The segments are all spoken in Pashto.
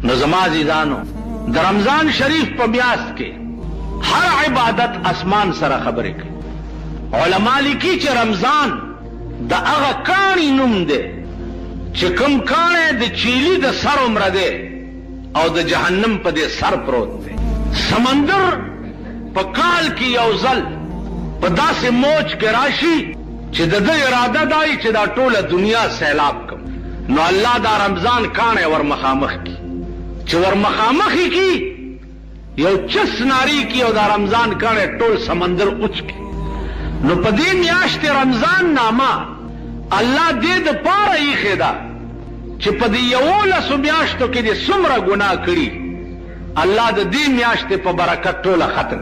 نو زما عزیزانو د رمضان شریف په میاشت کې هر عبادت اسمان سره خبرې کوي. علما لیکي چې رمضان د هغه کاڼي نوم دی چې کوم کاڼی د چیلي د سر عمره دی او د جهنم په دې سر پروت دی. سمندر په کال کې یو ځل په داسې موج کې راشي چې د ده اراده دای چې دا ټوله دنیا سیلاب کم. نو الله دا رمضان کاڼی ور مخامخ کی چې ور مخامخ کی یو چس ناری کی او دا رمضان کاڼی ټول سمندر اوچ کی. نو په دې میاشت رمضان نامه الله دې د پاره ایښې ده چې په دې 11 میاشتو کې دې څومره ګناه کړي الله د دې میاشتې په برکت ټوله ختم.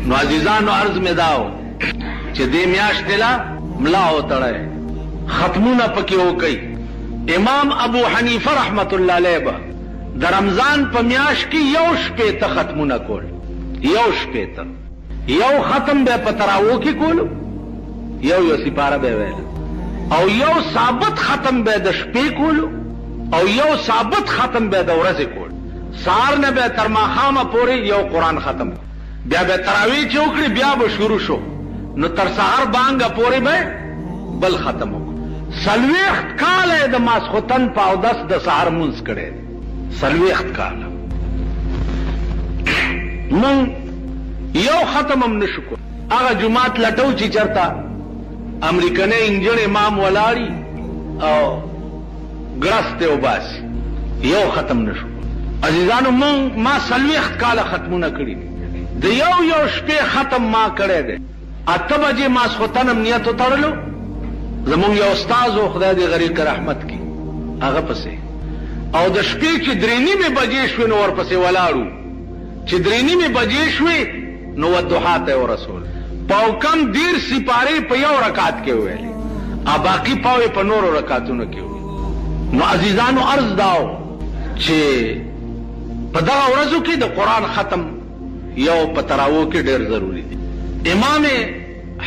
نو عزیزانو عرض مې داو چې دې میاشتې لا ملا وتړی ختمونه پکې وکړي. امام ابو حنیفه رحمت الله علیه به د رمضان په میاشت کې 1 شپېته ختمونه کول. 1 شپېته یو ختم به په تراوو کې کولو، یو سپاره به ویل، او یو ثابت ختم به د شپې کولو، او یو ثابت ختم به د ورځې کول. سهار نه به تر ماښامه پورې یو قرآن ختم، بیا به تراویح چې وکړي بیا به شروع شو نو تر سهار بانګه پورې به بل ختم وکړو. 40 کاله د ماسخوتن په اودس د سهار مونځ کړی. 40 کاله مونږ یو ختم هم نشو کولی. هغه جماعت لټو چې چرته امریکنی انجن امام ولاړي او ګرسته وباسي، یو ختم نشو. عزیزانو ما 40 کاله ختمونه کړي. د یو شپې ختم ما کړی دی. 8 بجې ماسخوتن هم نیت وتړلو. زمونږ یو استاد و خدای دې غریق رحمت کی هغه پسې، او د شپې چې 3:30 بجې شوې نو ورپسې ولاړو. چې 3:30 بجې شوې نو والضحا ته ورسول. پاو کم 10 سپارې په یو رکعت کې ویلې، ا باقی پاو په نورو رکعتونو کې ویلې. نو عزیزانو عرض داو چې په دغه ورځو کې د قرآن ختم یو په تراوو کې ډېر ضروری دی. امام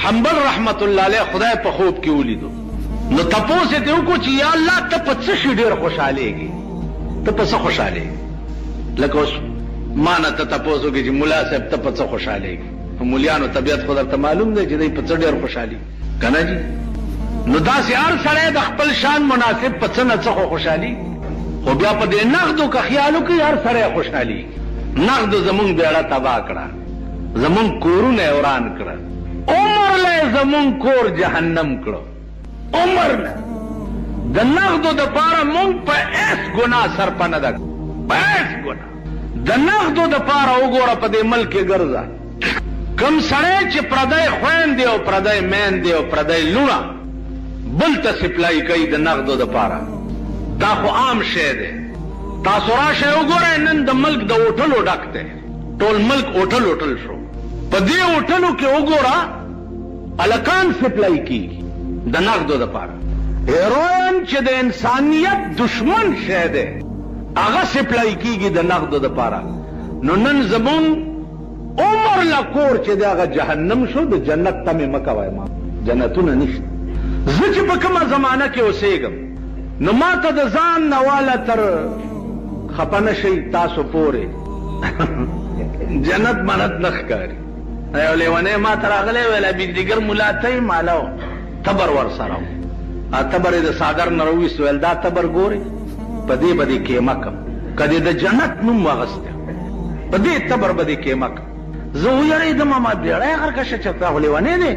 حنبل رحمت الله علیه خدای په خوب کې ولیدو. نو تپوس یې وکړو چې یا الله ته په څه شي ډېر خوشحالېږي، ته په څه خوشحالېږي؟ لکه اوس ما نه ته تپوس وکړي چې ملا صاحب ته په څه خوشحالېږي؟ مولیانو طبیعت خو درته معلوم دی چې دوی په څه ډېر خوشحالي که نه جي؟ نو داسې هر سړی د خپل شان مناسب په څه نه څه خو خوشحالي، خو بیا په دې نغدو که خیال وکړي هر سړی خوشحالي. نغدو زمونږ بیړه تباه کړه، زمونږ کورونه یې وران کړه، عمر له زمونږ کور جهنم کړو. عمر له د نغدو د پاره مونږ په ایس ګناه سرپه نه ده، په ایس ګناه د نغدو د پاره وګوره په دې ملک کې ګرځه. کم سړی چې پردی خویندې او پردی میندې او پردی لوڼه بل ته سپلای کوي د نغدو د پاره، دا خو عام شی دی. تاسو راشئ وګورئ نن د ملک د هوټلو ډک دی، ټول ملک هوټل شو. په دې هوټلو کې وګوره الکان سپلای کیږي د نغدو د پاره. هیروین چې د انسانیت دشمن شی دی هغه سپلای کیږي د نغدو د پاره. نو نن زمون عمر لکور چې د هغه جهنم شو. د جنت تمې مه کوئ، ما جنتونه نشته. زه چې په کومه زمانه کې اوسېږم نو ما ته د ځان نه واله تر خفه نه شئ تاسو پورې جنت منت نه ښکاري. یو لیونی ما ته راغلی ویل بېدګر ملا ته یې ماله تبر ورسره و. تبر یې د صادر نه راوویست، ویل دا تبر ګورې په دې به دې کیمه کم، که دې د جنت نوم واغستی په دې تبر به دې کیمه کم. زه ویرېدم ما بیړی غرکشه چې تا خو لیونی دی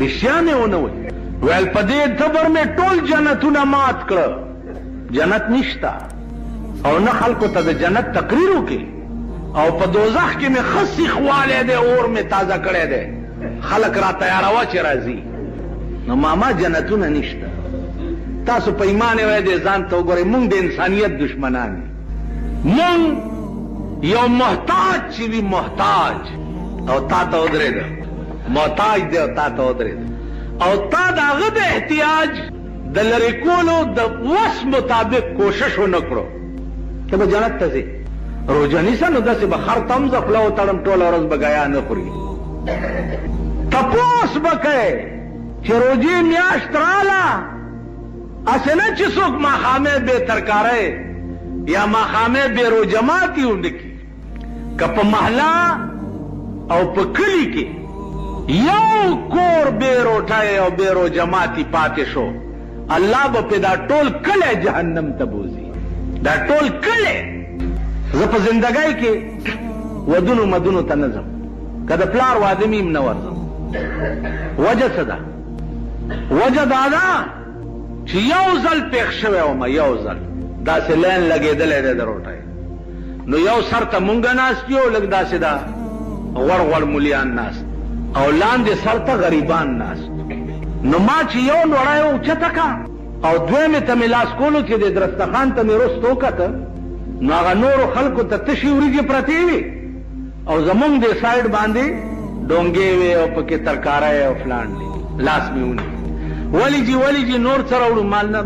رښتیا مې ونه ویل. ویل په دې تبر مې ټول جنتونه مات کړه، جنت نشته. او نه خلکو ته د جنت تقریر وکړي، او په دوزخ کې مې ښه سیخ والی دی، اور مې تازه کړی دی، خلک را تیاروه چې راځي. نو ماما جنتونه نشته. تاسو په ایمان یې وایي دی ځان ته وګورئ. مونږ د انسانیت دشمنان یو. مونږ یو محتاج چې وي محتاج او تا ته ودرېده، محتاج دی او تا ته ودرېده، او تا د هغه د احتیاج د لرې کولو د وس مطابق کوشش ونه کړو، ته به جنت ته ځې. روژه نیسه نو داسې به خر ته هم زه خوله وتړم ټوله ورځ به ګیا نه خوري. تپوس به کوې چې روژې میاشت راله، هسې نه چې څوک ماښامې بې ترکارۍ یا ماخامه بیرو جماعتی اونڈکی که پا محلا او پا کلی کی یو کور بیرو ٹھائے او بیرو جماعتی پاتے شو اللہ با پی دا ٹول کلے جہنم تبوزی دا ٹول کلے زپ زندگائی کے ودنو مدنو تنظم کدا پلار وادمیم نورزم وجہ صدا وجہ دادا چی یو زل پیخ شوے وما یو زل دا سے لین لگے دلے دے در اٹھائے نو یو سر تا منگا ناستیو لگ دا سے دا غور غور ملیان ناست او لاندے سر تا غریبان ناست نو ما چی یو نوڑائے اوچتا کا او دوے میں تا ملاس کولو چی دے درستخان تا میرستو کا تا نو آغا نورو خلقو تا تشیوری جی پرتیوی او زمونگ دے سائیڈ باندے ڈونگے وے او پکی ترکارے او فلان دے لاس میں اونی ولی جی نور سراوڑو مالنا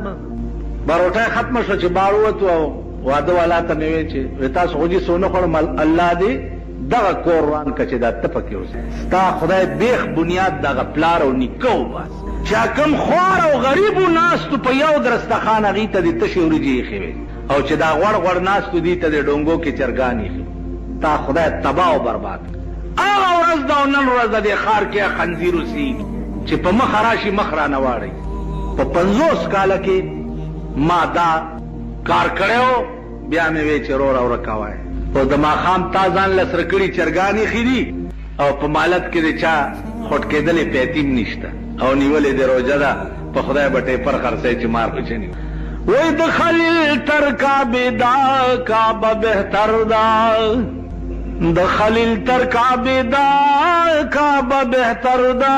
باروٹای ختم شو چی باروتو او وادو والا تا میوے چی ویتا سوجی سونو خورم اللہ دے دغا کوروان کچی دا تپکی سے ستا خدای بیخ بنیاد دغا پلارو نکو باس چا کم خوار او غریبو ناستو پا یو درستخان اغیتا دی تشیوری جی خیوے او چی دا غور غور ناستو دیتا دی ڈونگو کی چرگانی خیوے تا خدای تباہ و برباد آغا ورز دا و نن ورز دی خار کیا خنزیرو سی چی پا مخراشی مخرا نواری پا 50 کالا کی ما دا کار کرے ہو بیا میں وے چی رو رو رکھوائے او دا ما خام تازان لسرکڑی چرگانی خیدی او پا مالت کے دے چا خود کے دلی پیتیم نشتا او نیولی دے رو جدا پا خدای بٹے پر خرسے چی مار کچنی وی دخلیل تر کعبی دا کعبہ بہتر دا دخلیل تر کعبی دا کعبہ بہتر دا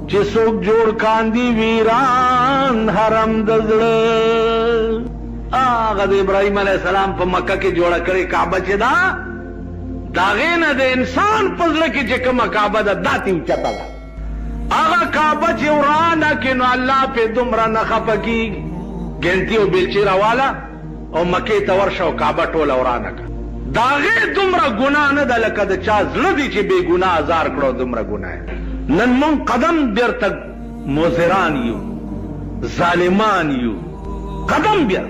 چی سوک جوڑ کاندی ویران حرم دزڑ آغا دا ابراہیم علیہ السلام پا مکہ کی جوڑا کرے کعبہ چی دا داغین دا انسان پزلے کی چکم کعبہ دا داتی اچتا دا آغا کعبہ چی ورانا کنو اللہ پہ دمرا نخپا کی گنتی و بیلچی روالا او مکی تورشا و کعبہ ٹولا ورانا کا داغی دمرا گناہ ندا لکا دا چاز لدی چی بے گناہ ازار کرو دمرا گناہ ہے نن من قدم بیر تک موزران یو ظالمان یو قدم بیر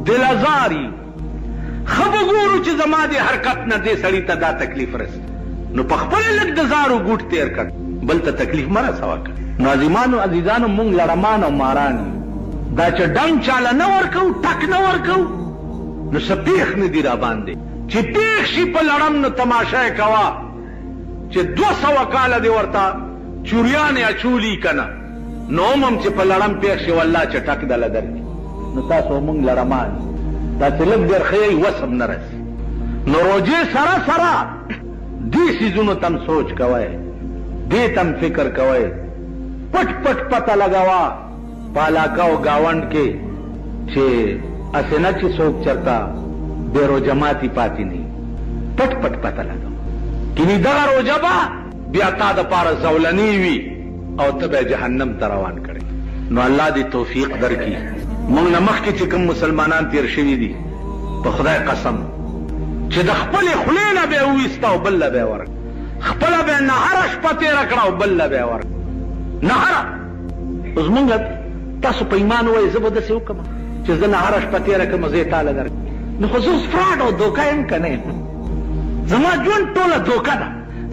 دل ازار یو خب گورو چی زما دی حرکت نا دے سڑی تا دا تکلیف رست نو پخپل لگ دزارو گوٹ تیر کر بل تا تکلیف مرا سوا کر نازیمانو عزیزانو مونگ لڑمان و ماران یو دا چا ڈنگ چالا نور کو ٹک نور کو نو سپیخ ندی را باندے چی پیخ شی پا لڑم نو تماشای کوا چی 200 کالا دی ورطا چوریان اچولی کنا نو امم چی پا لڑم پیخ شی واللہ چی ٹک دل در کی نو تاسو مونگ لڑمان تا چی لگ در خیئی وسم نرسی نو روجے سرا سرا دی سیزونو تم سوچ کوئے دی تم فکر کوئے پٹ پٹ پتا لگوا پالاکا و گاونڈ کے چھے اسے نا چی سوک چرتا بیرو جماعتی پاتی نہیں پٹ پٹ پتا لگا کنی دغا رو جبا بیا تا دا پارا زولنی وی او تب جہنم تروان کرے نو اللہ دی توفیق در کی مونگ نمخ کی چکم مسلمانان تیر شوی دی پا خدای قسم چی دا خپل خلینا بے اویستا و بل بے ورک خپل بے نهرش پتی رکڑا و بل بے ورک نهر از مونگا تاسو پا ایمان ہوئی زبردسی حکم چی زن نهرش پتی رکم زیتال در نو خصوص فراڈ و دوکا ام کنے زما جون ٹولا دوکا دا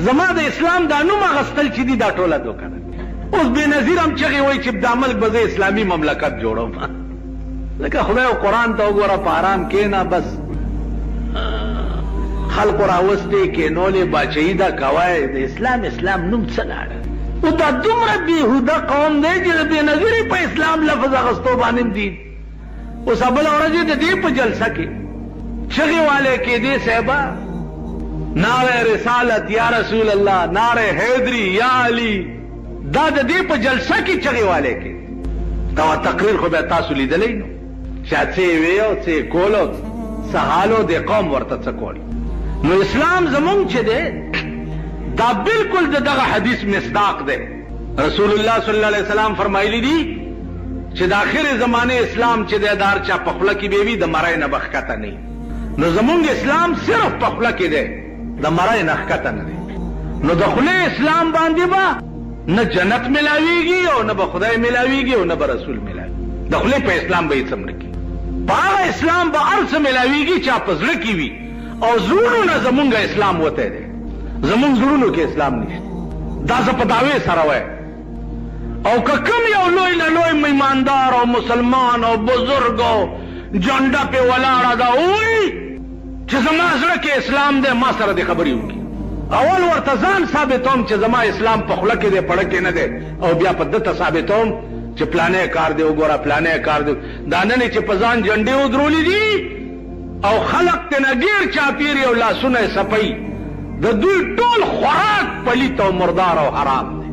زما دا اسلام دا نوم اغسطل چی دی دا ٹولا دوکا دا اس بے نظیر ہم چگی ہوئی چی دا ملک بزے اسلامی مملکت جوڑو ما لکہ خدای و قرآن تا گورا پارام کینا بس خلق راوستے کے نولے باچہی دا کوائے دا اسلام نوم چلاڑا او دا دمرا بیہودا قوم دے جی بے نظیری پا اسلام لفظ اغسطو بانم دید اس ابل اورجی دا دی پا جلسہ کے چگی والے کے دے صحبہ نعرہ رسالت یا رسول اللہ نعرہ حیدری یا علی دا دی پا جلسہ کی چگی والے کے تو تقریر خو بے تاسو لی دلی نو شاید سے ویو سے کولو سحالو دے قوم ورطا سکول نو اسلام زمون چے دے دا بالکل دا دغا حدیث مصداق دے رسول اللہ صلی اللہ علیہ وسلم فرمائی لی دی چے دا آخر زمانے اسلام چے دے دار چا پخلا کی بیوی دا مرائے نبخکتا نہیں نو زمونگ اسلام صرف پخلا کی دے دا مرائے نخکتا نہیں نو دخلے اسلام باندی با نہ جنت ملاوی گی اور نہ بخدای ملاوی گی اور نہ برسول ملاوی دخلے پہ اسلام بھائی سمجھ کی پاغه اسلام به ارس ملاویږي چا په زړه کې وي او زړونو نه زمونږ اسلام وته دی زمونږ زړونو کې اسلام نشته دا زه په دعوی سره وایم او که کوم یو لوی نه لوی میماندار او مسلمان او بزرگ او جنډه په ولاړه ده وایي چې زما زړه کې اسلام دی ما سره دې خبرې وکړي اول ورته ځان ثابتوم چې زما اسلام په خوله کې دی پړه کې نه دی او بیا په دته ثابتوم چې پلانې کار دی وګوره پلانې کار دی دا نه چې په ځان جنډې ودرولې دي او خلق ته نګیر چاپیری او لاسونه صفای د دوی ټول خوراک پلیت او مردار او حرام دی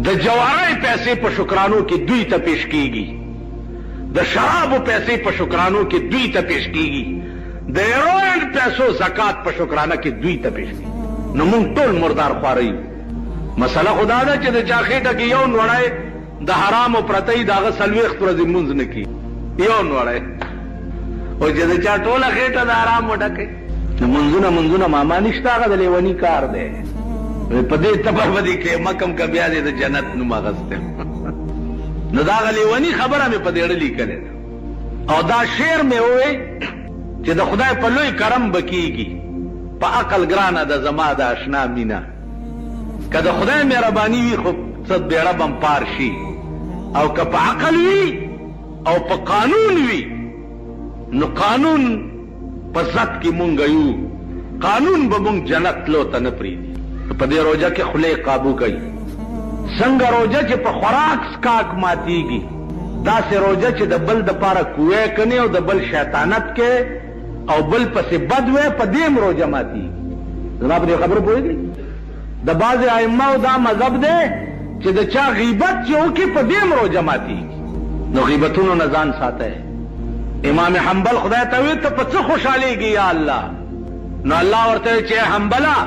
د جوارای پیسې په شکرانو کې دوی ته پیش کیږي د شرابو پیسې په شکرانو کې دوی ته پیش کیږي د هیروین پیسو زکات په شکرانه کې دوی ته پیش کیږي نو مونږ ټول مردار خواري مسله خدا ده چې د چا خېټه کې یو نوړای د حرام او پرتې داغه سلويخ پر دې مونږ نه کی یو نوړای او چې د چا ټوله خېټه د حرام وډکې منځونه ماما نشته هغه د لیونی کار دی په دې تبرودي کې مکم کا بیا دې د جنت نو مغسته نو دا لیونی خبره مې په دې اړه لیکلې او دا شعر مې وې چې د خدای په لوی کرم بکیږي په عقل ګرانه د زما د آشنا مینا که د خدای مهرباني وي خو څه بیړه بم پار شي او که په عقل وي او په قانون وي نو قانون په ذات کې مونږ یو قانون به مونږ جنت لو ته نه پریږدي په دې روزه کې خله قابو کوي څنګه روزه چې په خوراک سکاک ماتيږي دا سه روزه چې د بل د پاره کوې کني او د بل شیطانت کې او بل پسې بد وې په دې روزه ماتيږي جناب دې خبر پوهیږي د بعض ائمه دا مذهب دی چې د چا غیبت چې وکي په دې روزه ماتيږي نو غیبتونو نه ځان ساته امام حنبل خدای ته وی ته په څه خوشاليږي یا الله نو الله ورته چې حنبلا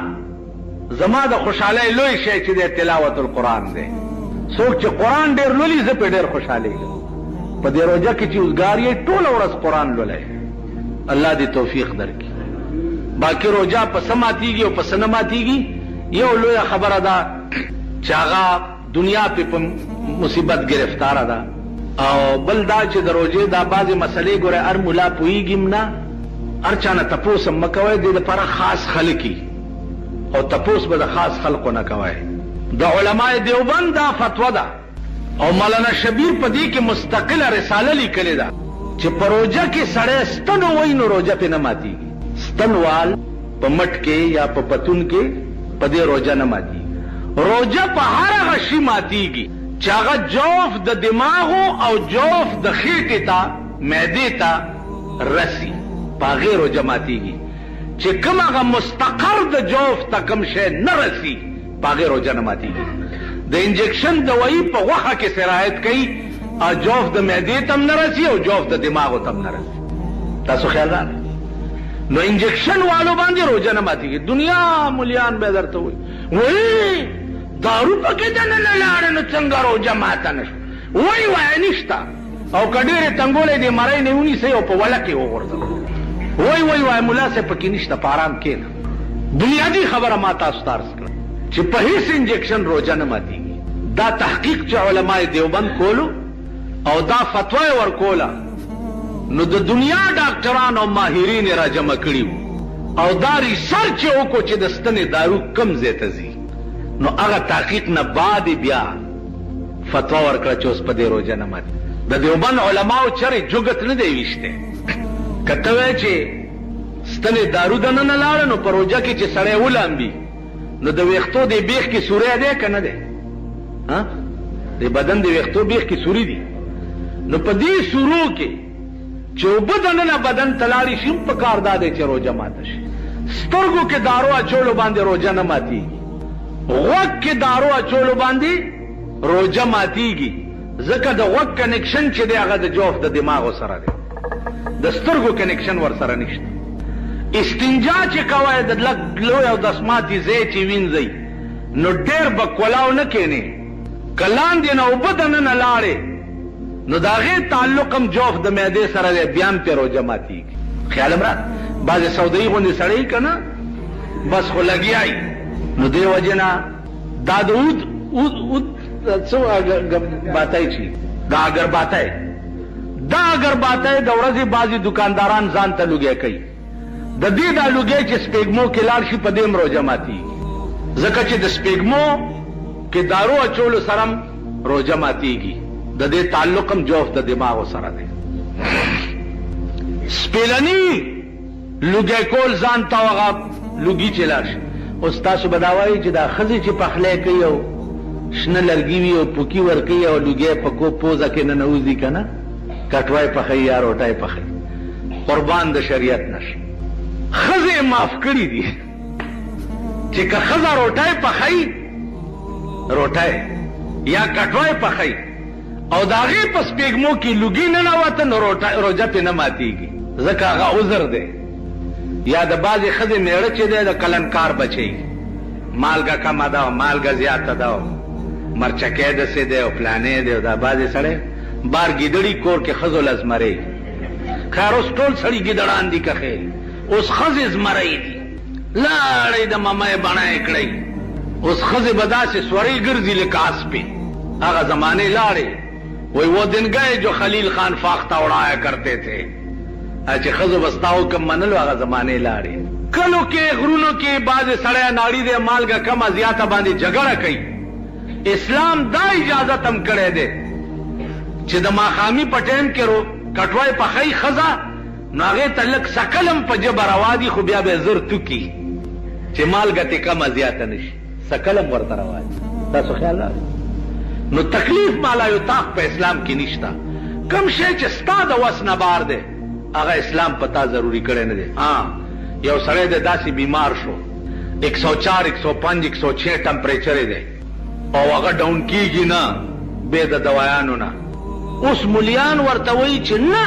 زما د خوشاله لوی شی چې د تلاوت القرآن دی څوک چې قرآن ډېر لولي زه په ډېر خوشاليږم په دې روزه کې چې اوسګاری ټول ورځ قرآن لولای الله دې توفیق درکړي باقي روزه په سماتيږي او په سنماتيږي یو لوی خبره ده چې هغه دنیا په مصیبت گرفتار ده او بل دا چې د روزه دا بعضی مسلې ګوره هر مولا پويږم نه هر چانه تپوس مکوي د لپاره خاص خلقي او تپوس به د خاص خلقو نه کوي د علماء دیوبند دا فتوا ده او مولانا شبیر په دې کې مستقله رساله لیکلې ده چې په روزه کې سړی ستنو وای نو روزه په نه ماتيږي ستنوال په مټ کې یا په پتون کې په دې روزه نه ماتيږي روزه په هر غشي ماتيږي چې هغه جوف د دماغو او جوف د خېټې ته معدې ته رسی په غیرو جماعتیږي چې کوم هغه مستقر د جوف ته کوم شی نه رسی په غیرو جماعتیږي د انجکشن دوايي په وخه کې سرایت کوي او جوف د معدې ته نه رسی او جوف د دماغو ته نه رسی تاسو خیال راغلی نو انجکشن والو باندې روزه نه ماتيږي دنیا مليان به درته وي دارو پکې دنه نه لاړ نو څنګه روزه ماته نشو وای نشتا او کډېره تنګولې دې مړې نه ونی سي او په ولا کې وګورځو وای مولا سه پکې نشتا پارام کې دنیا دی خبره ما تاسو تارس کړ چې په هیڅ انجکشن روزه نه ماتيږي دا تحقیق چې علماء دیوبند کولو او دا فتوا ورکولا نو د دنیا ډاکټرانو او ماهرین را جمع کړیو او دا ریسرچ وکړو چې د ستنې دارو کم زیاته زی نو هغه تحقیق نه بعد بیا فتوا ورکړه چې اوس په دې روزه نه ماتي د دیوبند علماو چرې جوګت نه دی وشته کته وای چې ستنې دارو دنه نه لاړ نو په روزه کې چې سړی ولامبي نو د ویختو دی بیخ کې سورې ده کنه ده ها د بدن دی ویختو بیخ کې سوري دي نو په دې سورو کې چې وبدن نه بدن تلاړي شي په کار داده چې روزه ماته شي سترګو کې دارو اچولو باندې روزه نه ماتي غوږ کې دارو اچولو باندې روزه ماتيږي ځکه د غوږ کنیکشن چې دی هغه د جوف د دماغ سره دی د سترګو کنیکشن ور سره نشته استنجا چې کوي د لوی او د اسماتي زی چې وینځي نو ډېر بکولاو نه کینی کلان دی نه وبدن نه لاړې نو دا غي تعلقم جوف د معده سره دی بیان په روزه ماتيږي خیال مراد بعض سعودي غونډې سړی کنه بس خو لګیای نو دی وجنا دا دود څو باتای شي دا اگر باتای دا اگر باته د ورځې بعضې دکانداران ځان ته لوګی کوي، د دې دا لوګی چې سپېږمو کې لاړ شي په دې هم روژه ماتېږي، ځکه چې د سپېږمو کې دارو اچولو سره هم روژه ماتېږي، د دې تعلق هم جوف د دماغو سره دی. سپېلني لوګی کول ځان ته هغه لوګي چې لاړ شي. اوس تاسو به دا وایي چې دا ښځې چې پخلی کوي او شنه لرګي وي او پوکي ورکوي او لوګی په پوزه کې ننوځي که نه، کټوی پخوي یا روټی پخوي، قربان د شریعت نشي. ښځې معاف کړي دي چې که ښځه روټی پخوي، روټی یا کټوی پخوي او د هغې په سپېږمو کې لوګي ننوته، نو روژه پې نه ماتېږي، ځکه هغه عذر دی. یا د بعضې ښځې میړه چې دی د کلنکار بچی، مالګه کمه ده او مالګه زیاته ده او مرچکی داسې دی او فلانې دی، او دا بعضې سړی بار ګیدړي کور کې ښځو له زمرۍ. خیر اوس ټول سړي ګیدړان دي که خیر، اوس ښځې زمرۍ دي، لاړئ د ممۍ بڼه یې کړئ. اوس ښځې به داسې سورۍ ګرځي لکه اسپې، هغه زمانې لاړې. وی وہ دن گئے جو خلیل خان فاختہ اڑایا کرتے تھے، چې ښځو به ستا حکم منلو، هغه زمانې لاړې. کلو کې غرونو کې بعضې سړی ناړي دی مالګه کمه زیاته باندې جګړه کوي. اسلام دا اجازت هم کړی دی چې د ماښامي په ټایم کې کټوی پخی ښځه، نو هغې ته لږ سکل هم په ژبه روا دي، خو بیا به زر توکي چې مالګه تې کمه زیاته نه شي، سکل هم ورته روا دي. تاسو خیال راغلی؟ نو تکلیف مالا یطاق په اسلام کې نشته. کم شی چې ستا د وس نه بار دی هغه اسلام پتا ضروری کړی نه دی. یو سړی دی داسې بیمار شو، 104 105 106 ټمپریچر دی او هغه ډاون کیږي نه بې د دوایانو نه. اوس مولیان ورته وایي چې نه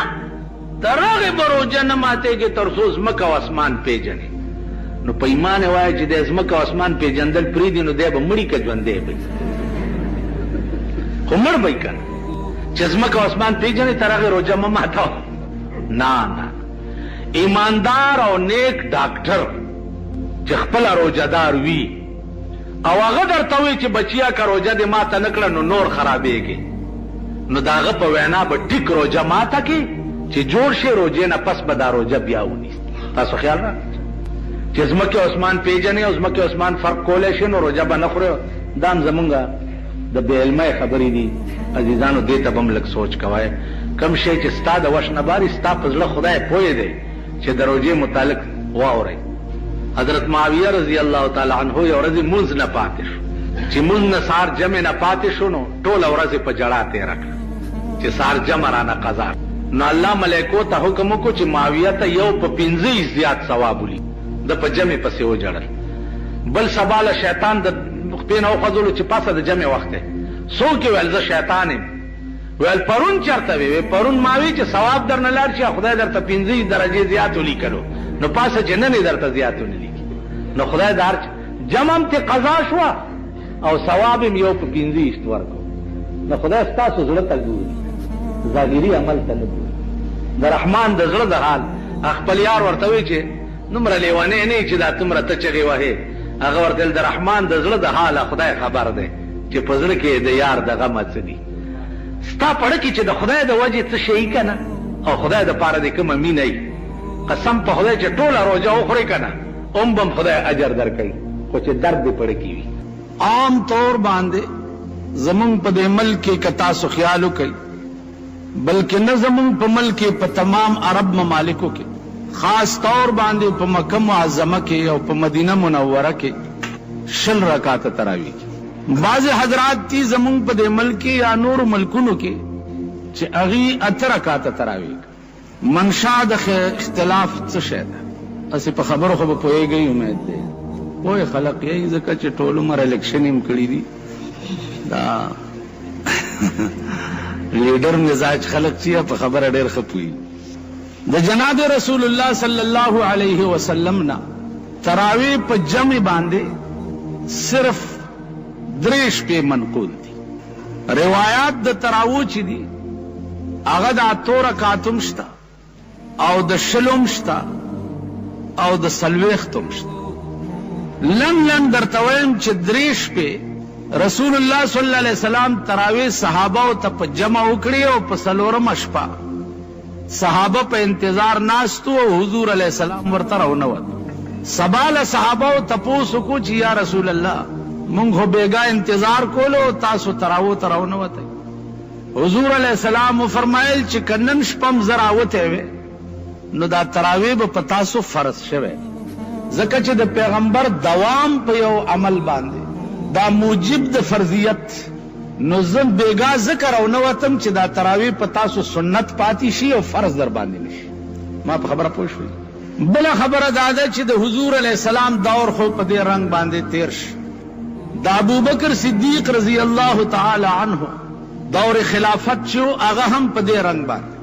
تر هغې به روژه نه ماتېږي تر څو ځمکه او اسمان پیژنې. نو په ایمان یې وایه چې دی ځمکه او اسمان پیژندل پرېږدي، نو دی به مړي که ژوندی به خو مړ به که نه، چې ځمکه او اسمان پیژنې تر هغې روژه مه ماتوه. نه نه، ایماندار او نیک ډاکټر چې خپله روژهدار وي او هغه درته وایي چې بچیا که روژه دې ماته نه کړه نو نور خرابېږي، نو د هغه په وینا به ټیک روژه ماته کړي چې جوړ شي، روژې نه پس به دا روژه بیا ونیسي. تاسو خیال را چې ځمکې او اسمان پیژنې او ځمکې او اسمان فرق کولی شي نو روژه به نه خورې. دا هم زمونږ د بې علمۍ خبرې دي عزیزانو، دې ته به هم لږ سوچ کوئ. کم شی چې ستا د وش نه باري، ستا په زړه خدای پوه دی چې د روژې متعلق واورئ. حضرت معاویه رضی الله تعالی عنه یو ورځې مونځ نه پاتې شو، چې مونځ نه سهار جمع نه پاتې شو، نو ټوله ورځ په جړا تېره کړه چې سهار جمع رانه قضا. نو الله ملایکو ته حکم وکړو چې معاویه ته یو په 15 زیات ثواب ولي، د په جمع پسې وجړل. بل سبا له شیطان د خپې نه وخوځولو چې پاسه د جمع وخت دی. څوک یې ویل زه شیطان یم؟ ویل پرون چېرته وې؟ پرون ما وی چې ثواب در نه لاړ شي، خدای درته 15 درجې زیات ولیکلو، نو پاسه چې نن یې درته زیات ونه لیکي. نو خدای د هر جمع هم ترې قضا شوه او ثواب هم یو په 15 ورکړو. نو خدای ستاسو زړه ته ګوري، ظاهري عمل ته نه ګوري. د رحمان د زړه د حال خپل یار ورته وایي چې دومره لیونی نه چې دا څومره ته چغې وهې. هغه ورته د رحمان د زړه د حاله خدای خبر دی چې په زړه کې د یار د غمه څه دي. ستا پړه کې چې د خدای د وجې څه شي که نه، او خدای د پاره دې کومه مینه وي، قسم په خدای چې ټوله روژه وخورې که نه هم به خدای اجر در کوي، خو چې درد دې پړه کې وي. عام طور باندې زمونږ په دې ملک کې که تاسو خیال وکئ، بلکې نه زمونږ په ملک کې، په تمام عرب ممالکو کې، خاص طور باندې په مکه معظمه کې او په مدینه منوره کې 20 رکعاته تراویح کې. بعض حضرات تی زمونږ په دې ملک یا نور ملکونو کې چې هغې 8 رکعاته تراویح. منشا د اختلاف څه شی ده؟ اسې په خبرو خو به پوهېږئ، امید دی پوهې خلق یې، ځکه چې ټول عمر الیکشن هم کړي دي. دا لیډر مزاج خلق چې په خبره ډېر ښه پوهېږي. د جناب رسول الله صلی الله علیه وسلم نه تراویح په جمع باندې صرف 3 شپې منقول دي. روایات د تراویح چې دي هغه د 8 رکعاتم شته او د 20 شته او د 40 شته. لن درته وایم چې 3 شپې رسول الله صلی الله علیه وسلم تراویح صحابه او ته په جمع وکړي او په 4مه شپه صحابه په انتظار ناستو او حضور علیہ السلام ورته راونوت. سبا له صحابه تپوسو کو چې یا رسول الله مونږ خو بیګا انتظار کولو تاسو تراونوت. حضور علیہ السلام فرمایل چې کنن شپم زراوته وي نو دا تراوی به په تاسو فرض شوه، ځکه چې د پیغمبر دوام په یو عمل باندې دا موجب د فرضیت. نو زم بیگا ذکر او نوتم چې دا تراوی په تاسو سنت پاتی شي او فرض در باندې نشي. ما په خبره پوه شوي. بله خبره دا ده چې د حضور علیہ السلام دور خو په دې رنگ باندې تیر شي. د ابوبکر صدیق رضی الله تعالی عنه دور خلافت شو، هغه هم په دې رنگ باندې.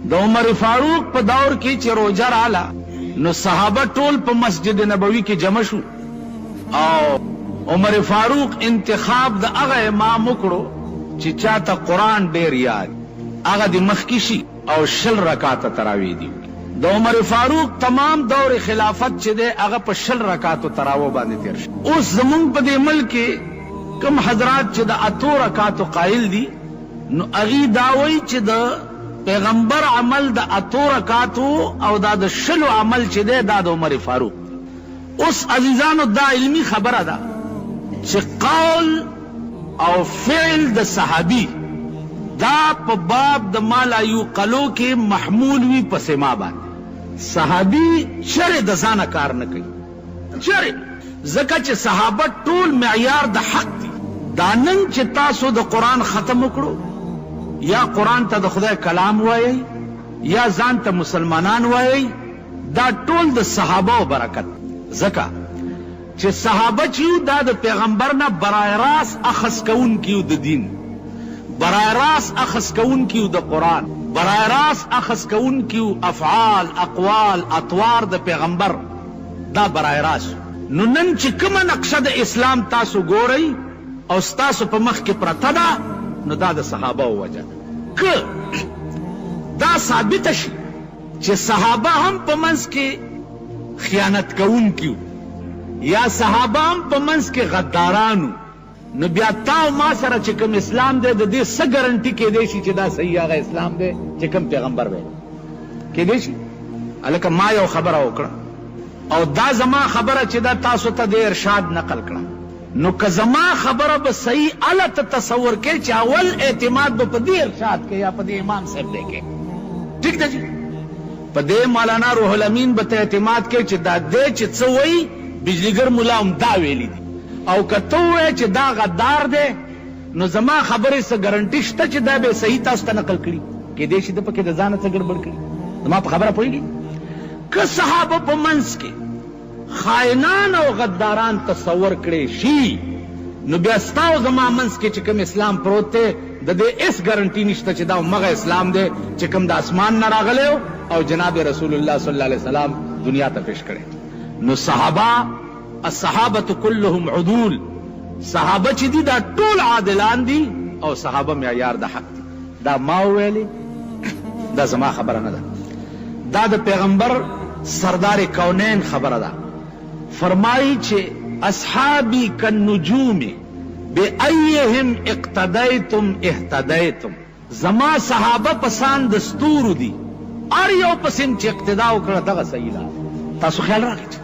د عمر فاروق په دور کې چې روزه رااله نو صحابه ټول په مسجد نبوي کې جمع شو او عمر فاروق انتخاب د هغه امام وکړو چې چاته قرآن ډیر یاد، هغه د مخکې شي او 20 رکعاته تراویح دي. د عمر فاروق تمام دور خلافت چې دی هغه په 20 رکعاتو تراویح باندې تیر شي. اوس زمونږ په دې ملک کې کوم حضرات چې د 8 رکعاتو قائل دي نو هغې دا وایي چې د پیغمبر عمل د 8 رکعاتو او دا د 20 عمل چې دی دا د عمر فاروق. اوس عزیزانو دا علمی خبره ده چې قول او فعل د صحابي دا په باب د ما لا یوقلو کې محمول وي په سما باندې. صحابي چرې د ځانه کار نه کوي، چرې، ځکه چې صحابه ټول معیار د حق دي. دا نن چې تاسو د قرآن ختم وکړو یا قرآن ته د خدای کلام وایي یا ځان ته مسلمانان وایي، دا ټول د صحابه برکت. ځکه چې صحابه چې دا د پیغمبر نه برای راست اخذ کون کیو د دین، برای راست اخذ کون کیو د قرآن، برای راست اخذ کون کیو افعال اقوال اطوار د پیغمبر، دا برای راست. نو نن چې کومه نقشه د اسلام تاسو ګورئ او ستاسو په مخ کې پرته ده نو دا د صحابه وجه که دا ثابت شي چې صحابه هم په منځ کې خیانت کون کیو یا صحابه هم په منځ کې غدارانو، نو بیا تا او ما سره چې کوم اسلام دی د دې څه ګارنټي کېدی شي چې دا صحیح هغه اسلام دی چې کوم پیغمبر ویل کېدی شي؟ هلکه ما یو خبره وکړه او دا زما خبره چې دا تاسو ته د ارشاد نقل کړه، نو که زما خبره به صحیح اله ته تصور کې چې اول اعتماد به په دې ارشاد کې یا په دې امام صاحب دی کې، ٹھیک ده جی؟ په دې مولانا روح الامین به ته اعتماد کې چې دا دی چې څه وایي بجلیګر ملا هم دا ویلی دي، او که ته ووایې چې دا غدار دی نو زما خبرې څه ګارنټي شته چې دا به صحیح تاسو ته نقل کړي؟ کېدی شي د پکې د ځانه څه ګډوډ کړي. زما په خبره پوهېږي؟ که صحابه په منځ کې خائنان او غداران تصور کړی شي نو بیا ستا او زما منځ کې چې کوم اسلام پروت دی د دې هېڅ ګارنټي نشته چې دا همغه اسلام دی چې کوم د اسمان نه راغلی او جناب رسول الله صلی الله علیه وسلم دنیا ته پیش کړی. نو صحابه الصحابه كلهم عدول، صحابه چې دي دا ټول عادلان دي او صحابه معیار د حق دي. دا ما ویلي، دا زما خبره نه ده، دا د پیغمبر سردار کونین خبره ده. فرمایي چې اصحابي كالنجوم بأيهم اقتديتم اهتديتم، زما صحابه پسان د ستورو دي، هر یو پسین چې اقتدا وکړه دغه صحیح ده. تاسو خیال راکړئ.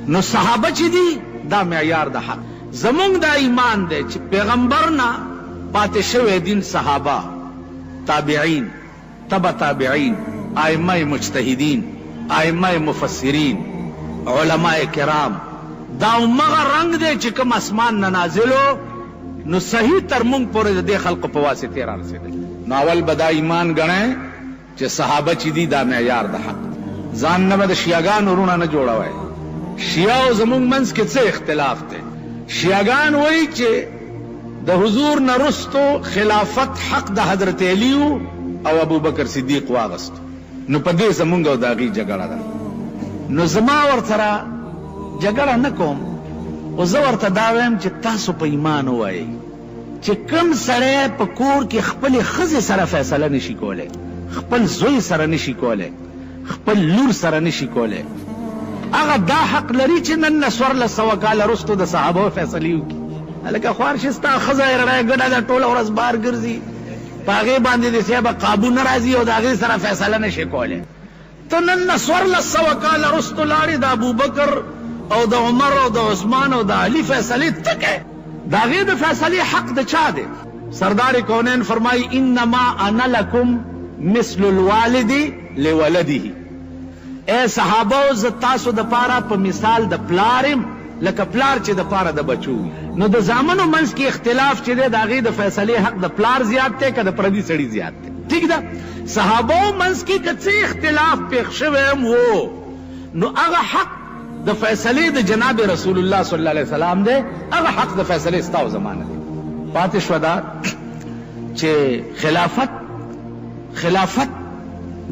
نو صحابه چې دي دا معیار د حق. زمونږ دا ایمان دی چې پیغمبر نه پاتې شوی دین صحابه، تابعین، تبع تابعین، ائمه مجتهدین، ائمه مفسرین، علماء کرام، دا همغه رنگ دی چې کوم اسمان نه نازلو نو صحیح تر مونږ پورې د دې خلقو په واسطې را رسېدل. نو اول به دا ایمان ګڼئ چې صحابه چې دي دا معیار د حق. ځان نه به د شیعګانو وروڼه نه جوړوئ. شیعه او زمونږ منځ کې څه اختلاف دی؟ شیعګان وایي چې د حضور نه رستو خلافت حق د حضرت علی او ابو بکر صدیق واغست، نو په دې زمونږ او د هغې جګړه ده. نو زما ورسره جګړه نه کوم، او زه ورته دا وایم چې تاسو په ایمان ووایئ چې کوم سړی په کور کې خپلې ښځې سره فیصله نشي کولی، خپل زوی سره نشي کولی، خپل لور سره نشي کولی، هغه دا حق لري چې نن نه 1400 کاله وروستو د صحابو فیصلې وکړي. هلکه خوار شي ستا ښځه یې رڼه ګډه ده ټوله ورځ بار ګرځي، پاغه باندې د صاحب قابو ناراضي او داغه سره فیصله نشي کوله. ته نن نسور لسو کال رستو لاړې د ابوبکر او د عمر او د عثمان او د علي فیصله تکه داغه د فیصله حق د چا دی؟ سردار کونین فرمای انما انا لکم مثل الوالد لولده. اے صحابه ز تاسو د پاره په مثال د پلارم لکه پلار چې د پاره د بچو. نو د زامنو منځ کې اختلاف چې دی داغه د فیصله حق د پلار زیات دی که د پردي سړي زیات دی؟ ٹھیک ده. صحابه منځ کې کڅ اختلاف پېښ شوی هم وو نو هغه حق د فیصله د جناب رسول الله صلی الله علیه وسلم دی. هغه حق د فیصله ستاسو زمانه دی. پاتې شو دا چې خلافت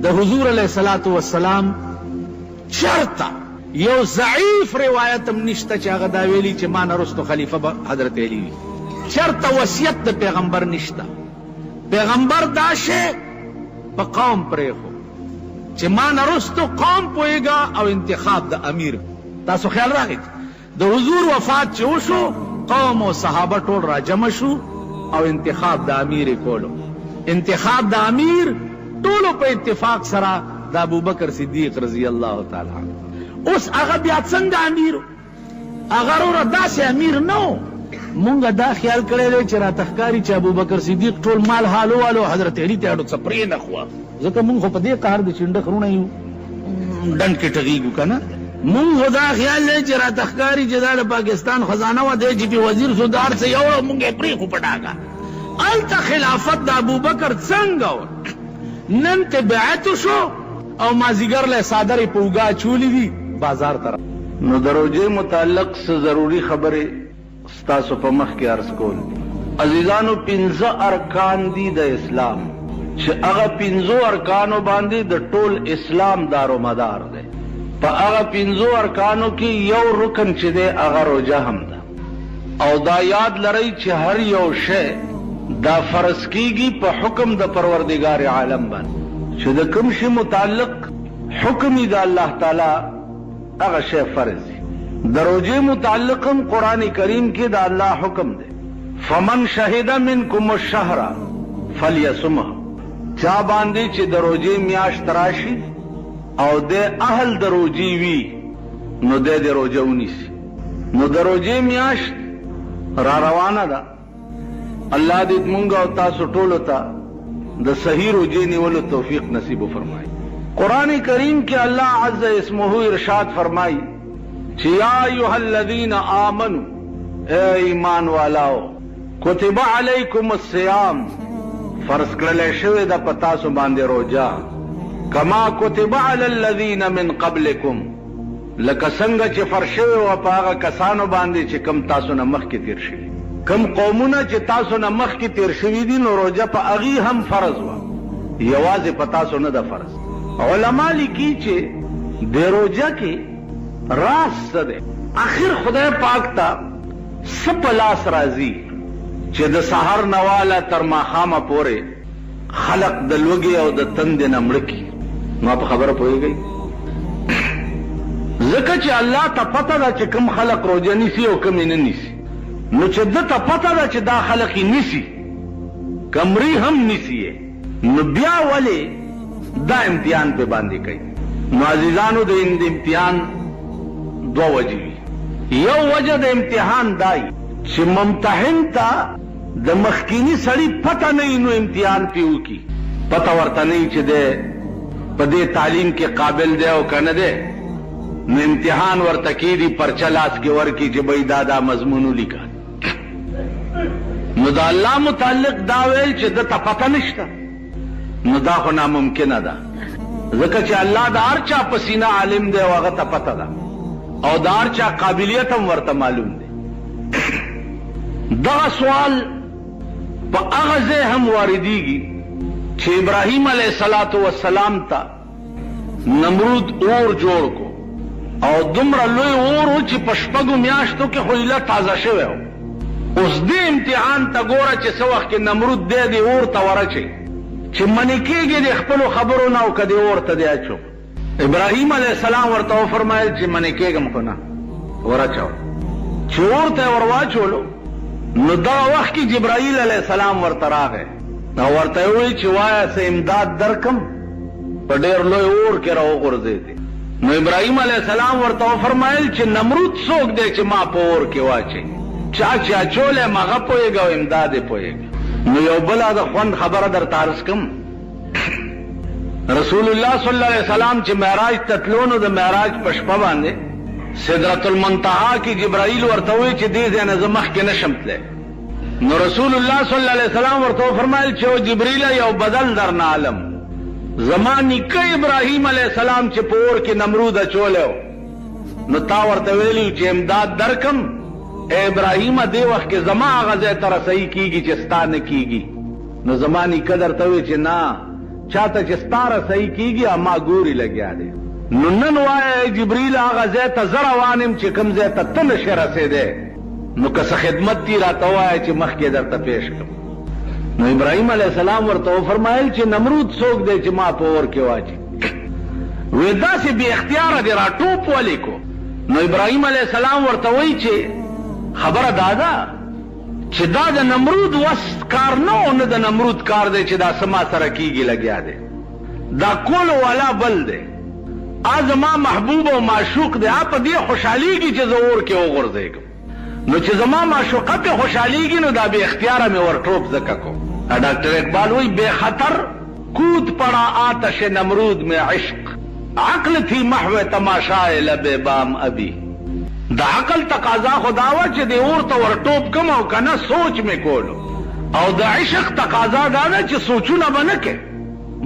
د حضور علیه الصلاۃ والسلام چرته یو ضعیف روایت هم نشته چې هغه دا ویلي چې ما نه رستو خلیفه به حضرت علی وي. چرته وصیت د پیغمبر نشته. پیغمبر دا شی په قوم پرېښو چې ما نه رستو قوم پوهېږه او انتخاب د امیر. تاسو خیال راغی د حضور وفات چې وشو قوم او صحابه ټول را جمع شو او انتخاب د امیر کولو. انتخاب د امیر ټولو په اتفاق سره د ابوبکر صدیق رضی الله تعالی عنہ. اوس هغه بیا څنګه امیر؟ هغه وروره داسې امیر نه و. مونږ دا خیال کړی دی چې راته ښکاري چې ابوبکر صدیق ټول مال حالو والو حضرت علي ته اډو څه پرې نه خوا. ځکه مونږ خو په دې قهر د چنډه خرونه یو ډنډ کې ټغېږو که نه. مونږ خو دا خیال دی چې راته ښکاري چې دا د پاکستان خزانه وه دی چې پې وزیر شو د هر څه یوړه مونږ یې پرېښو په ډاګه. هلته خلافت د ابوبکر څنګه و؟ نن ته بیعت شو او مازیګر له څادرې په اوږه اچولې دي بازار ته. نو د روژې متعلق څه ضروري خبرې ستاسو په مخ کې عرض کول. عزیزانو 15 ارکان دي د اسلام چې هغه 15 ارکانو باندې د ټول اسلام دارومدار دی. په هغه 15 ارکانو کې یو رکن چې دی هغه روژه هم ده. او دا یاد لرئ چې هر یو شی دا فرض کیږي په حکم د پروردگار عالم باندې چې د کوم شي متعلق حکم د الله تعالی هغه شی فرض دی. د روژې متعلق هم قرآن کریم کې د الله حکم دی فمن شهد منکم الشهر فلیصمه. چا باندې چې د روژې میاشت راشي او د اهل د روژې وي نو د روژه ونیسي. نو د روژې میاشت را روانه ده. الله دې مونږ او تاسو ټولو ته د صحیح روژې نیولو توفیق نصیب وفرمایي. قرآن کریم کې الله عز اسمه ارشاد فرمایي چې یا ایها الذین آمنوا اے ایمان والاو کتب علیکم الصیام فرض کړل شوی د پتاسو باندې روژه کما کتب علی الذین من قبلکم لکه څنګه چې فرض شوی و په هغه کسانو باندې چې کم تاسو نه مخکې تیر شوي. کم قومونه چې تاسو نه مخکې تیر شوي دي نو روژه په هغې هم فرض وه یوازې په تاسو نه ده فرض. علما لیکي چې د روژه کې راز څه دی؟ آخر خدای پاک ته څه په لاس راځي چې د سحر نه واله تر ماښامه پورې خلق د لوږې او د تندې نه مړه کړي. ما په خبره پوهېږئ؟ ځکه چې الله ته پته ده چې کوم خلق روژه نیسي او کوم یې نه نیسي. نو چې ده ته پته ده چې دا خلق یې نیسي کمرې هم نیسي نو بیا ولې دا امتحان پہ باندې کوي؟ نو عزیزانو د امتحان دو وجه وي. یو وجه د امتحان دای چې ممتحن ته د مخکینی سړی پته نه نو امتحان پې وکړي. پته ورته نه چې دی په دې تعلیم کې قابل دی او که نه دی نو امتحان ورته کېږي پرچه لاس کې ورکړي چې بھئی دا مضمون ولیکه. نو د الله متعلق دا ویل چې ده ته پته نشته نو دا خو ناممکنه ده. ځکه چې الله د هر چا په سینه عالم دی او هغه ته پته ده او د هر چا قابلیت هم ورته معلوم دی. دغه سوال په هغه ځای هم واردېږي چې ابراهیم علیه السلام ته نمرود اور جوړ کو او دومره لوی اور و چې په شپږو میاشتو کې خو ایله تازه شوی و. اوس دې امتحان ته ګوره چې څه وخت کې نمرود دی دې اور ته ورچوي چې منې کېږي د خپلو خبرو نه او که دې اور ته دی اچو. ابراهیم علیه السلام ورته وفرمایل چې منې کېږم خو نه ورچوه. چې اور ته یې ور واچولو نو دغه وخت کې جبرائیل علیه السلام ورته راغی نو ورته وی چې وایا سه امداد درکم په ډېر لوی اور کې راوغورځېدې. نو ابراهیم علیه السلام ورته فرمایل چې نمرود څوک دی چې ما په اور کې واچي؟ چا چې اچولی مغه پوهېږي او امداد یې پوهېږي. نو یو بله د خوند خبره درته عرض کم. رسول الله صلی الله علیه وسلم چې معراج ته تلو نو د معراج په شپه باندې سدرة المنتهی کې جبرائیل ورته وی چې دې ځای نه زه مخکې نشم تلی. نو رسول الله صلی الله علیه وسلم ورته فرمایل چې او جبرائیل یو بدل درنه عالم زما نیکه ابراهیم علیه السلام چې په اور کې نمرود اچولی نو تا ورته ویلي چې امداد درکم. اے ابراهیم دې وخت کې زما هغه ځای ته رسۍ کېږي چې ستا نه کېږي. نو زما نیکه درته وی چې نه چاته چې ستا رسۍ کېږي اما ګوري لګیا دی. نو نن وایه جبریل هغه ځای ته زه روان یم چې کوم ځای ته ته نشې رسېدی نو که څه خدمت دي راته وایه چې مخکې درته پیش کړم. نو ابراهیم علیه السلام ورته وفرمایل چې نمرود څوک دی چې ما په اور کې واچي؟ وی داسې بې اختیاره دې را ټوپ ولیکو. نو ابراهیم علیه السلام ورته وایي چې خبره دا ده چې دا د نمرود وس کار نه و، نه د نمرود کار دی چې دا سما سره کېږي لګیا دی. دا کولو والا بل دی، زما محبوب او معشوق دی، په دې خوشحالیږي چې زه اور کې وغورځېږم. نو چې زما معشوقه پې خوشحالیږي نو دا بې اختیاره مې ور ټوپ ځکه کوم. ډاکټر اقبال وی بے خطر کود پڑا آتش نمرود میں عشق عقل تھی محو تماشائے لب بام ابھی. دا عقل تقاضا خداوه چې دی اور ته ور ټوپ کم او کنه سوچ مې کولو، او د عشق تقاضا دا ده چې سوچونه به نه کې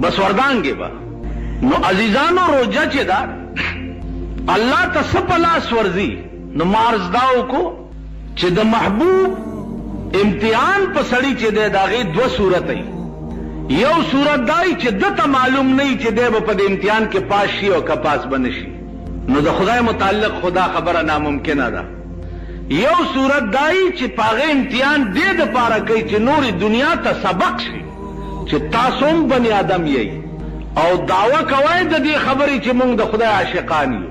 بس وردانګې به. نو عزیزانو روجه چې ده الله ته څه په لاس ورځي. نو ما عرض دا وکړو چې د محبوب امتحان په سړي چې دی د هغې دوه صورته وي. یو صورت دا چې ده ته معلوم نه وي چې دی به په دې امتحان کې پاس شي او که پاس به نه شي، نو د خدای متعلق خدا خبره ناممکنه ده. یو صورت دا چې په هغې امتحان دې دپاره کوي چې نورې دنیا ته سبق شي چې تاسو هم بني آدم یئ او دعوه کوئ د دې خبرې چې موږ د خدای عاشقان یو.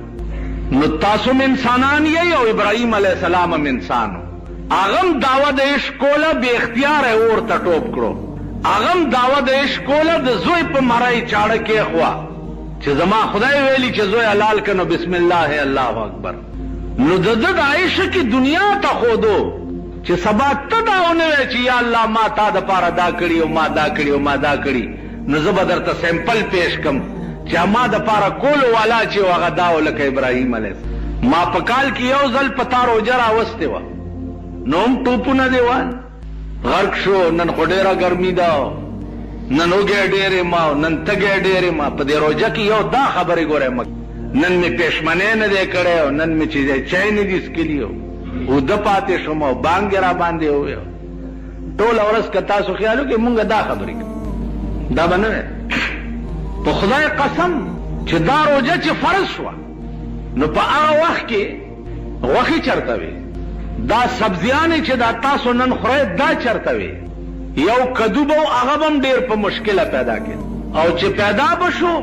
نو تاسو هم انسانان یئ او ابراهیم علیه السلام هم انسان و. هغه هم دعوه د عشق کوله بې اختیاره اور ته ټوپ کړو. هغه هم دعوه د عشق کوله د زوی په مری چاړه کېښوه چې زما خدای ویلي چې زوی حلال کړه نو بسم الله الله اکبر. نو د ده د عشق دنیا ته ښودو چې سبا ته دا ونه وایې چې یا الله ما تا دپاره دا کړي او ما دا کړي او ما دا کړي. نو زه به درته سیمپل پیش کم چې ما دپاره کولو والا چې و هغه دا و لکه ابراهیم علیه السلام. ما په کال کې یو ځل په تا روژه راوستې وه نو هم ټوپونه دې وان غرق شو. نن خو ډېره ګرمي ده، نن وږی ډېرې ما نن تږی ډېرې ما. په دې روژه کې یو دا خبرې ګورئ نن مې پېشمنۍ نه دی کړی او نن مې چې چای نه دي څکلي اوده پاتې شوم او بانګ را باندې وویو. ټوله ورځ که تاسو خیال وکړئ مونږ دا خبرې کوو دا به نه وی. په خدای قسم چې دا روژه چې فرض شوه نو په هغه وخت کې غوښې چرته وي، دا سبزیانې چې دا تاسو نن خورئ دا چرته وي. یو کدو به هغه به هم ډېر په مشکله پیدا کړي او چې پیدا به شو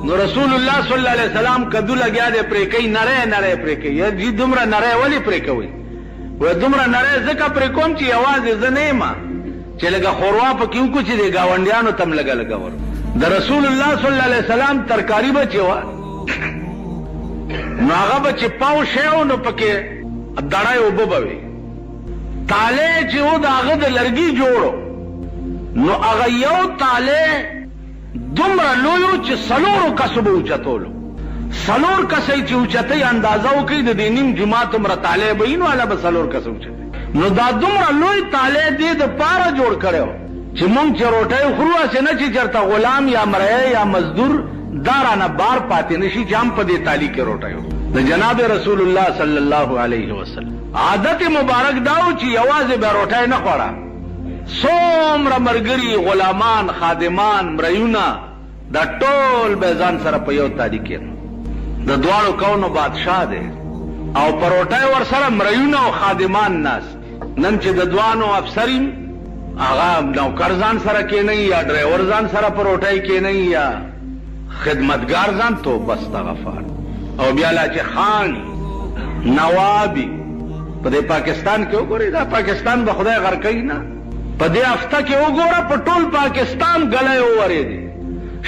نو رسول الله صلی الله علیه وسلم کدو لګیا دی پرې کوي، نری نری پرې کوي. جی دومره نری ولې پرې کوئ؟ وایي دومره نری ځکه پرې کوم چې یوازې زه نه یم چې لږه ښوروا پکې وکړو چې د ګاونډیانو ته هم لږه لږه ور. د رسول الله صلی الله علیه وسلم ترکاري به چې وه نو هغه به چې پاو شی و نو پکې دړی اوبه به وي. تالی چې و د هغه د لرګي جوړو نو هغه یو تالی دومره لویو چې څلورو کسو به اوچتولو. څلور کسۍ چې اوچتۍ اندازه وکړي د دې نیم جومات هومره تالی به وي نو هله به څلور کسه اوچتۍ. نو دا دومره لوی تالی دې دپاره جوړ کړی و چې مونږ چې روټۍ خورو هسې نه چې چېرته غلام یا مریی یا مزدور دا رانه بار پاتې نه شي چې هم په دې تالي کې روټۍ وخورو. د جناب رسول الله صلی الله علیه وسلم عادت مبارک دا و چې یوازې به روټۍ نه خوړه، څومره ملګري غلامان خادمان مریونه دا ټول به ځان سره په یو تالي کې د دواړو کونو بادشاه دی او په روټۍ ورسره مریونه او خادمان ناست. نن چې د دوانو افسریم هغه نوکر ځان سره کېنئ یا ډرایور ځان سره په روټۍ کېنئ یا خدمتګار ځان توبه استغفار. او بیا لا چې خان نوابي په دې پاکستان کې وګورئ دا پاکستان به خدای غرقوي نه. په دې هفته کې وګوره په ټول پاکستان غلې وورېدې،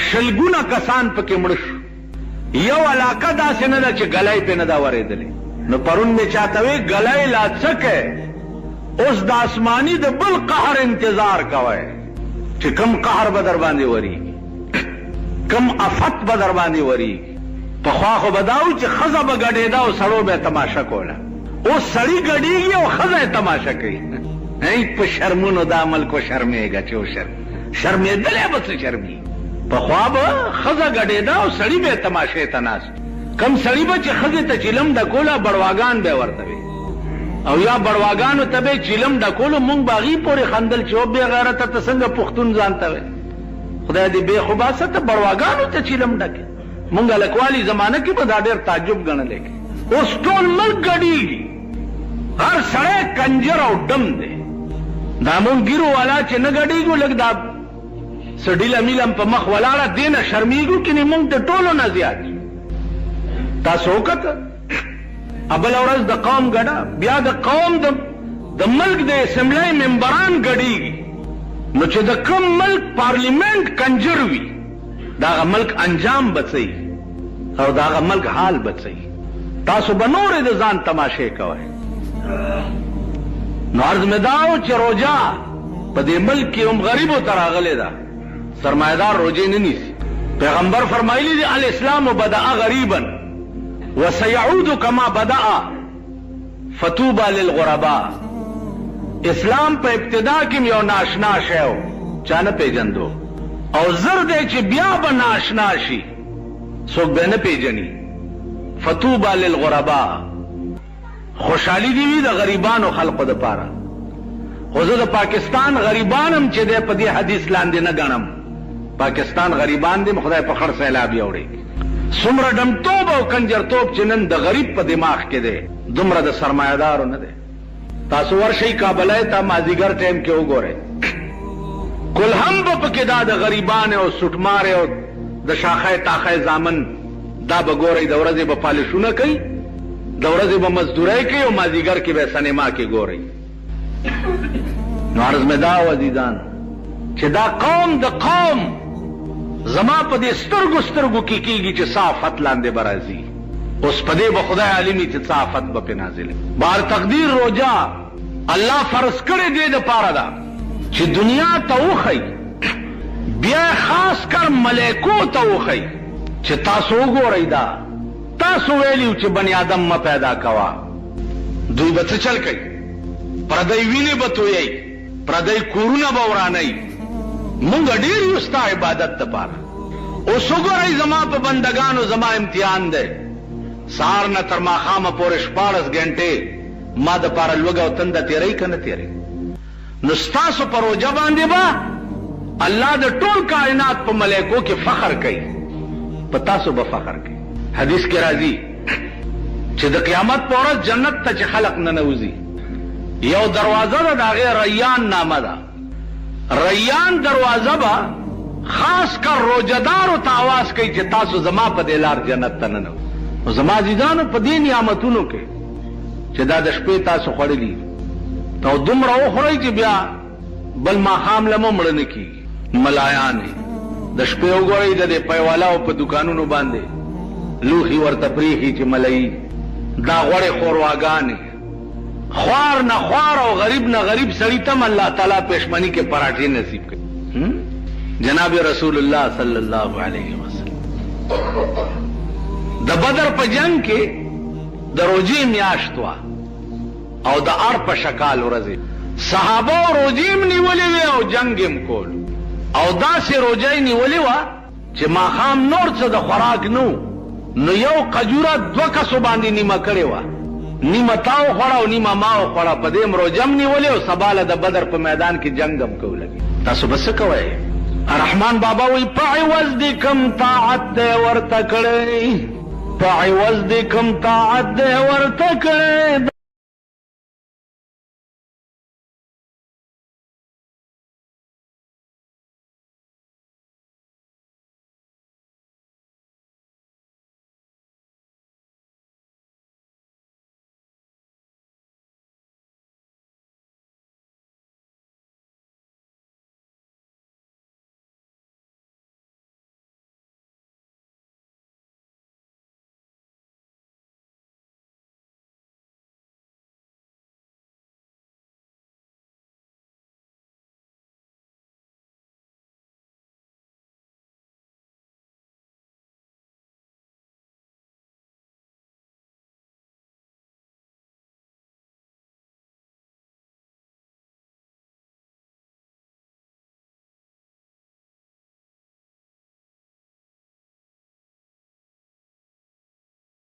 شلګونه کسان پکې مړ شو. یو علاقه داسې نه ده چې غلې پې نه ده ورېدلې. نو پرون مې چاته وی غلې لا څه کوي، اوس د آسماني د بل قهر انتظار کوئ چې کم قهر به در باندې وریږي، کم افت به در باندې وریږي. پخوا خو به دا و چې ښځه به ګډېده او سړو به یې تماشه کوله، اوس سړي ګډېږي او ښځه یې تماشه کوي. په شرمونو دا ملک و شرمېږه چې شرمېدلی به څه شرمېږي. پخوا به ښځه ګډېده او سړي به یې تماشې ته ناست، کم سړي به چې ښځې ته چیلم ډکوله بړواګان به یې ورته وي، او یا بړواګانو ته به یې چیلم ډکولو، مونږ به هغې پورې خندل چې بې غیرته ته څنګه پښتون ځان ته وی. خدای دې بې خوباسه ته بړواګانو ته چیلم ډکې. مونږ هلکوالي زمانه کې به دا ډېر تعجب ګڼلی. اوس ټول ملک ګډېږي، هر سړی کنجر او ډم دی. دا مونږ ګیرو والا چې نه ګډېږو، لږ دا څه ډیله میلم په مخ ولاړه دې نه شرمېږو که نه مونږ د ټولو نه زیات. تاسو وکته بله ورځ د قوم ګډه، بیا د قوم د ملک د اسمبلی ممبران ګډېږي. نو چې د کوم ملک پارلیمنٹ کنجر وي، د هغه ملک انجام بڅوي او د هغه ملک حال بڅوي. تاسو به نورې د ځان تماشې کوئ. نو عرض مې دا و چې روجه په دې ملک کې هم غریبو ته راغلې ده، سرمایدار روجې نه نیسي. پیغمبر فرمایلی دی الاسلام بدأ غریبا وسيعود كما بدأ فتوبى للغرباء. اسلام په ابتدا کې یو ناشنا شی و، چا نه پیژندو، او زر دی چې بیا به ناشنا شي، څوک به نه پیژني. فتوبى للغرباء، خوشحالی دی وی د غریبانو خلقو د پاره. خو زه د پاکستان غریبان هم چې دی په دې حدیث لاندې نه ګڼم. پاکستان غریبان دي، خدای په خړ سیلاب یوړي. څومره ډمتوب او کنجرتوب چې نن د غریب په دماغ کې دی، دومره د سرمایه‌دارو نه دی. تاسو ورشئ کابلای ته مازدیګر ټایم کې وګورئ، کل هم به پکې دا د غریبان او سټمارې او د شاخه تاخه زامن دا به ګورئ. د ورځې به پالشونه کوي، د ورځې به مزدورۍ کوي، او مازدیګر کې به سینما کې ګورئ. نو عرض مې دا و عزیزان چې دا قوم د قوم زما په دې سترګو سترګو کې کېږي چې صافت لاندې به راځي. اوس په دې به خدای عالمي چې صافت به پې نازلې. بار تقدیر روجه الله فرض کړې دې دپاره ده چې دنیا ته وښیي، بیا خاص کر ملایکو ته وښیي چې تاسو وګورئ دا تاسو ویلیو چې بنی آدم ما پیدا کوا. دوی به څه چل کوي؟ پردی وینې به تویئ، پردی کورونه به ورانئ. مونږ ډېر یو ستا عبادت دپاره. اوس وګورئ زما په بندګانو زما امتحان دی. سهار نه تر ماښامه پورې 14 ګنټې ما دپاره لوږه او تنده تېروي که نه تېروي. نو ستاسو په روجه باندې به الله د ټول کائنات په ملایکو کې فخر کوي، په تاسو به فخر کوي. حدیث کې راځي چې د قیامت په ورځ جنت ته چې خلق ننوځي، یو دروازه ده د هغې ریان نامه ده. ریان دروازه به خاص کر روجهدارو ته آواز کوي چې تاسو زما په دې لار جنت ته ننوځئ. نو زما عزیزانو په دې نعمتونو کې چې دا د شپې تاسو خوړلي او دومره وخورئ چې بیا بل ماښام له مو مړه نه کېږي. ملایانې د شپې وګورئ د دې پیوالاو په دوکانونو باندې لوښي ورته پرېښي چې ملایي دا غوړې ښورواګانې، خوار نه خوار او غریب نه غریب سړي ته الله تعالی پېشمني کې پراټې نصیب کړي. جناب رسول الله صلی الله علیه وسلم د بدر په جنگ کې د روجې میاشت وه او د ار په شکال ورځې صحابه روجې م نیولې وې او جنګ یې م کول، او داسې روجه یې نیولې وه چې ماښام نور څه د خوراک نه و. نو یو قجوره 2 کسو باندې نیمه کړې وه، نیمه تا وخوړه او نیمه ما وخوړه. په دې م روجه م نیولې او سبا له د بدر په میدان کې جنګ هم کولګي. تاسو به څه کوئ؟ رحمان بابا وی په عوض دې کم طاعت دی ورته کړی، په عوض دې کم طاعت دی ورته کړی.